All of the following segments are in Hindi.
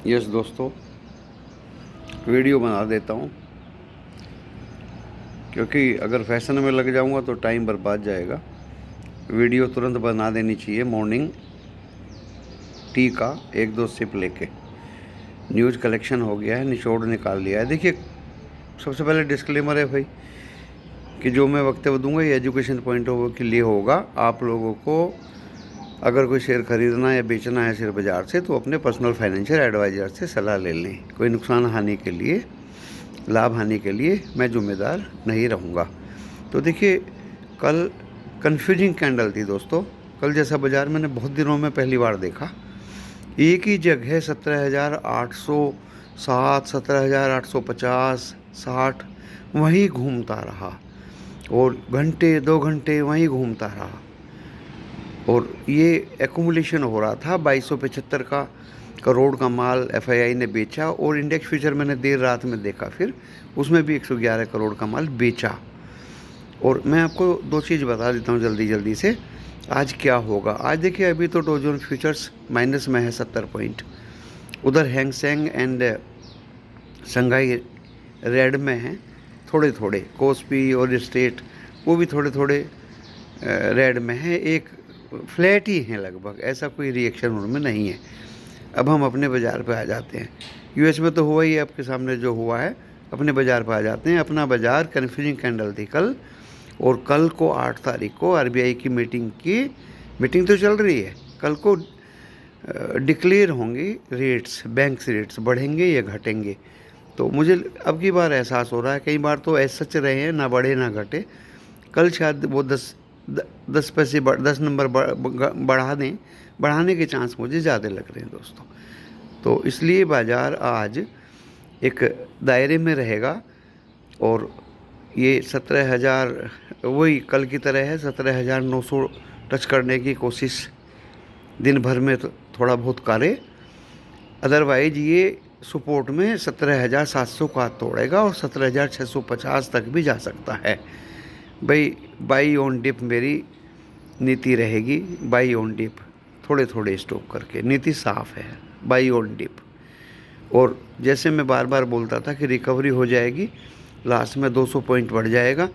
यस दोस्तों, वीडियो बना देता हूँ क्योंकि अगर फैशन में लग जाऊँगा तो टाइम बर्बाद जाएगा। वीडियो तुरंत बना देनी चाहिए। मॉर्निंग टी का 1-2 सिप लेके न्यूज़ कलेक्शन हो गया है, निचोड़ निकाल लिया है। देखिए, सबसे पहले डिस्क्लेमर है भाई कि जो मैं वक्तव्य दूंगा ये एजुकेशन पॉइंट ऑफ व्यू के लिए होगा। आप लोगों को अगर कोई शेयर खरीदना या बेचना है शेयर बाज़ार से तो अपने पर्सनल फाइनेंशियल एडवाइज़र से सलाह ले लें। कोई नुकसान हानि के लिए, लाभ हानि के लिए मैं जिम्मेदार नहीं रहूँगा। तो देखिए, कल कन्फ्यूजिंग कैंडल थी दोस्तों। कल जैसा बाज़ार मैंने बहुत दिनों में पहली बार देखा। एक ही जगह 17,807, 17,850, 60 वहीं घूमता रहा और घंटे 2 घंटे वहीं घूमता रहा और ये एक्यूमुलेशन हो रहा था। 2275 का करोड़ का माल एफआईआई ने बेचा और इंडेक्स फ्यूचर मैंने देर रात में देखा, फिर उसमें भी 111 करोड़ का माल बेचा। और मैं आपको 2 चीज़ बता देता हूँ जल्दी जल्दी से, आज क्या होगा। आज देखिए, अभी तो डो जोन्स फ्यूचर्स माइनस में है 70 पॉइंट। उधर Hang Seng and Shanghai red में हैं थोड़े थोड़े। कोस्पी और स्टेट वो भी थोड़े थोड़े रेड में है। एक फ्लैट ही हैं लगभग, ऐसा कोई रिएक्शन उनमें नहीं है। अब हम अपने बाज़ार पे आ जाते हैं। यूएस में तो हुआ ही है, आपके सामने जो हुआ है। अपने बाज़ार पे आ जाते हैं। अपना बाज़ार कन्फ्यूजिंग कैंडल थी कल, और कल को 8 तारीख को आरबीआई की मीटिंग तो चल रही है। कल को डिक्लेयर होंगी रेट्स, बैंक्स रेट्स बढ़ेंगे या घटेंगे। तो मुझे अब की बार एहसास हो रहा है, कई बार तो ऐसा सच रहे हैं, ना बढ़े ना घटे। कल शायद वो 10 पैसे 10 नंबर बढ़ा दें। बढ़ाने के चांस मुझे ज़्यादा लग रहे हैं दोस्तों। तो इसलिए बाज़ार आज एक दायरे में रहेगा और ये 17,000 वही कल की तरह है। 17,900 टच करने की कोशिश दिन भर में तो थोड़ा बहुत करे। अदरवाइज ये सपोर्ट में 17,700 का तोड़ेगा और 17,650 तक भी जा सकता है। भाई, बाई ऑन डिप मेरी नीति रहेगी। बाई ऑन डिप, थोड़े थोड़े स्टॉप करके, नीति साफ है, बाई ऑन डिप। और जैसे मैं बार बार बोलता था कि रिकवरी हो जाएगी, लास्ट में 200 पॉइंट बढ़ जाएगा।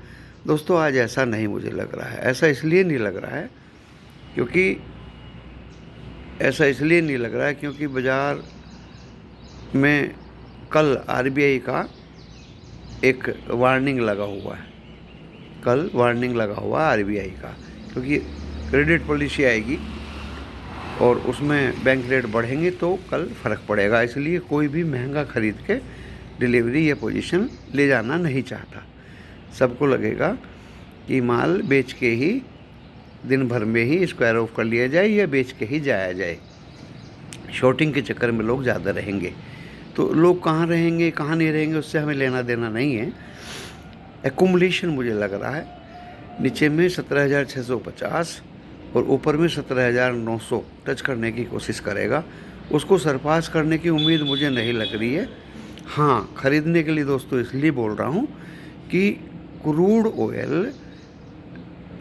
दोस्तों, आज ऐसा नहीं मुझे लग रहा है। ऐसा इसलिए नहीं लग रहा है क्योंकि बाज़ार में कल आरबीआई का एक वार्निंग लगा हुआ है। कल वार्निंग लगा हुआ है आरबीआई का, क्योंकि क्रेडिट पॉलिसी आएगी और उसमें बैंक रेट बढ़ेंगे तो कल फ़र्क पड़ेगा। इसलिए कोई भी महंगा ख़रीद के डिलीवरी या पोजीशन ले जाना नहीं चाहता। सबको लगेगा कि माल बेच के ही दिन भर में ही स्क्वायर ऑफ कर लिया जाए या बेच के ही जाया जाए। शॉर्टिंग के चक्कर में लोग ज़्यादा रहेंगे। तो लोग कहाँ रहेंगे कहाँ नहीं रहेंगे उससे हमें लेना देना नहीं है। एक्यूमुलेशन मुझे लग रहा है नीचे में 17,650 और ऊपर में 17,900 टच करने की कोशिश करेगा। उसको सरपास करने की उम्मीद मुझे नहीं लग रही है। हाँ, ख़रीदने के लिए दोस्तों इसलिए बोल रहा हूँ कि क्रूड ऑयल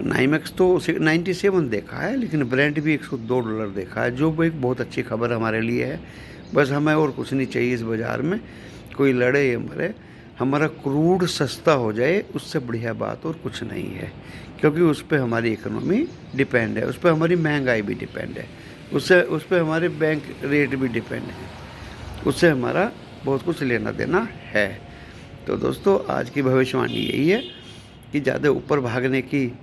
नाइमेक्स तो 97 देखा है, लेकिन ब्रेंट भी $102 देखा है, जो एक बहुत अच्छी खबर हमारे लिए है। बस हमें और कुछ नहीं चाहिए इस बाज़ार में, कोई लड़े या मरे, हमारा क्रूड सस्ता हो जाए, उससे बढ़िया बात और कुछ नहीं है। क्योंकि उस पर हमारी इकोनॉमी डिपेंड है, उस पर हमारी महंगाई भी डिपेंड है, उस पर हमारे बैंक रेट भी डिपेंड है, उससे हमारा बहुत कुछ लेना देना है। तो दोस्तों, आज की भविष्यवाणी यही है कि ज़्यादा ऊपर भागने की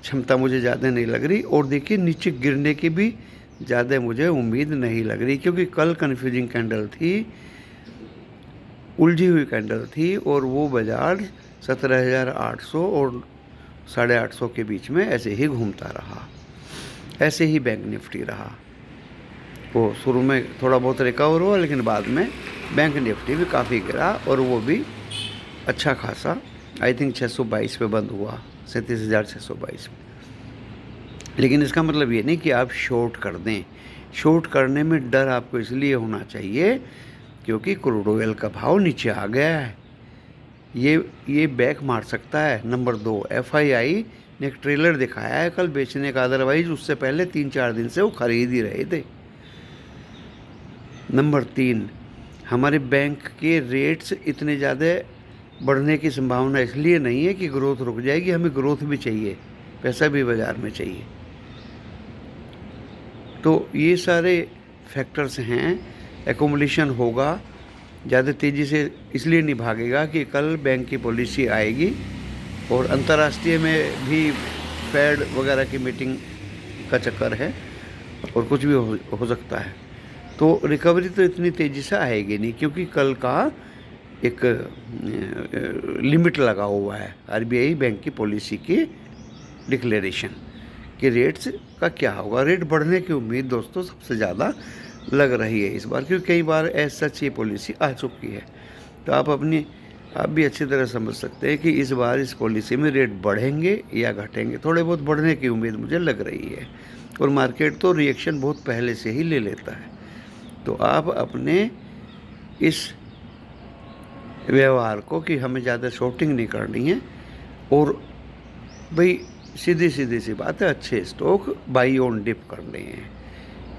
क्षमता मुझे ज़्यादा नहीं लग रही, और देखिए नीचे गिरने की भी ज़्यादा मुझे उम्मीद नहीं लग रही, क्योंकि कल कन्फ्यूजिंग कैंडल थी, उलझी हुई कैंडल थी, और वो बाज़ार 17,800 और 850 के बीच में ऐसे ही घूमता रहा। ऐसे ही बैंक निफ्टी रहा। वो शुरू में थोड़ा बहुत रिकवर हुआ, लेकिन बाद में बैंक निफ्टी भी काफ़ी गिरा, और वो भी अच्छा खासा, आई थिंक 622 पे बंद हुआ, 37,622 में। लेकिन इसका मतलब ये नहीं कि आप शॉर्ट कर दें। शॉर्ट करने में डर आपको इसलिए होना चाहिए क्योंकि क्रूड ऑयल का भाव नीचे आ गया है। ये बैक मार सकता है। नंबर 2, एफआईआई ने एक ट्रेलर दिखाया है कल बेचने का, अदरवाइज उससे पहले 3-4 दिन से वो खरीद ही रहे थे। नंबर 3, हमारे बैंक के रेट्स इतने ज़्यादा बढ़ने की संभावना इसलिए नहीं है कि ग्रोथ रुक जाएगी, हमें ग्रोथ भी चाहिए, पैसा भी बाज़ार में चाहिए। तो ये सारे फैक्टर्स हैं। एकोमोडेशन होगा, ज़्यादा तेज़ी से इसलिए नहीं भागेगा कि कल बैंक की पॉलिसी आएगी और अंतर्राष्ट्रीय में भी फेड वगैरह की मीटिंग का चक्कर है और कुछ भी हो सकता है। तो रिकवरी तो इतनी तेज़ी से आएगी नहीं, क्योंकि कल का एक लिमिट लगा हुआ है आरबीआई बैंक की पॉलिसी की डिक्लेरेशन कि रेट्स का क्या होगा। रेट बढ़ने की उम्मीद दोस्तों सबसे ज़्यादा लग रही है इस बार, क्योंकि कई बार ऐसा ये पॉलिसी आ चुकी है। तो आप भी अच्छी तरह समझ सकते हैं कि इस बार इस पॉलिसी में रेट बढ़ेंगे या घटेंगे। थोड़े बहुत बढ़ने की उम्मीद मुझे लग रही है, और मार्केट तो रिएक्शन बहुत पहले से ही ले लेता है। तो आप अपने इस व्यवहार को कि हमें ज़्यादा शॉर्टिंग नहीं करनी है, और भाई सीधी सी बात है, अच्छे स्टॉक बाई ऑन डिप करने हैं,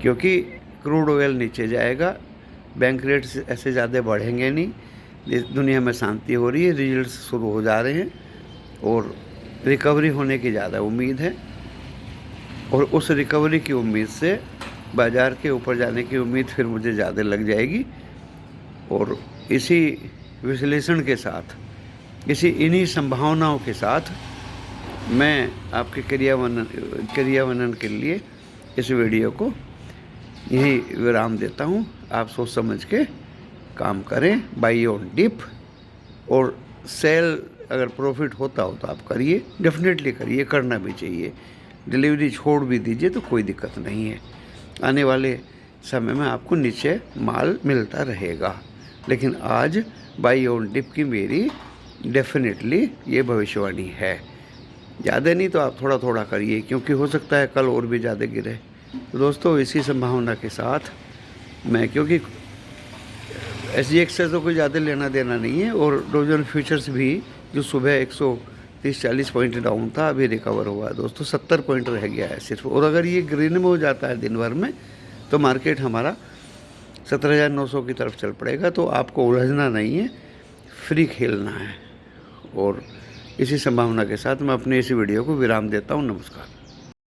क्योंकि क्रूड ऑयल नीचे जाएगा, बैंक रेट्स ऐसे ज़्यादा बढ़ेंगे नहीं, दुनिया में शांति हो रही है, रिजल्ट्स शुरू हो जा रहे हैं और रिकवरी होने की ज़्यादा उम्मीद है, और उस रिकवरी की उम्मीद से बाज़ार के ऊपर जाने की उम्मीद फिर मुझे ज़्यादा लग जाएगी। और इसी विश्लेषण के साथ, इन्हीं संभावनाओं के साथ मैं आपके क्रियान्वयन के लिए इस वीडियो को यही विराम देता हूँ। आप सोच समझ के काम करें, बाई ऑन डिप, और सेल अगर प्रॉफिट होता हो तो आप करिए, डेफिनेटली करिए, करना भी चाहिए। डिलीवरी छोड़ भी दीजिए तो कोई दिक्कत नहीं है, आने वाले समय में आपको नीचे माल मिलता रहेगा। लेकिन आज बाई ऑन डिप की मेरी डेफिनेटली ये भविष्यवाणी है। ज़्यादा नहीं तो आप थोड़ा थोड़ा करिए, क्योंकि हो सकता है कल और भी ज़्यादा गिरे। तो दोस्तों इसी संभावना के साथ मैं, क्योंकि SGX से तो कोई ज़्यादा लेना देना नहीं है, और डॉव जोन्स फ्यूचर्स भी जो सुबह 130-140 पॉइंट डाउन था अभी रिकवर हुआ है दोस्तों, 70 पॉइंट रह गया है सिर्फ। और अगर ये ग्रीन में हो जाता है दिन भर में तो मार्केट हमारा 17,900 की तरफ चल पड़ेगा। तो आपको उलझना नहीं है, फ्री खेलना है। और इसी संभावना के साथ मैं अपने इसी वीडियो को विराम देता हूँ। नमस्कार।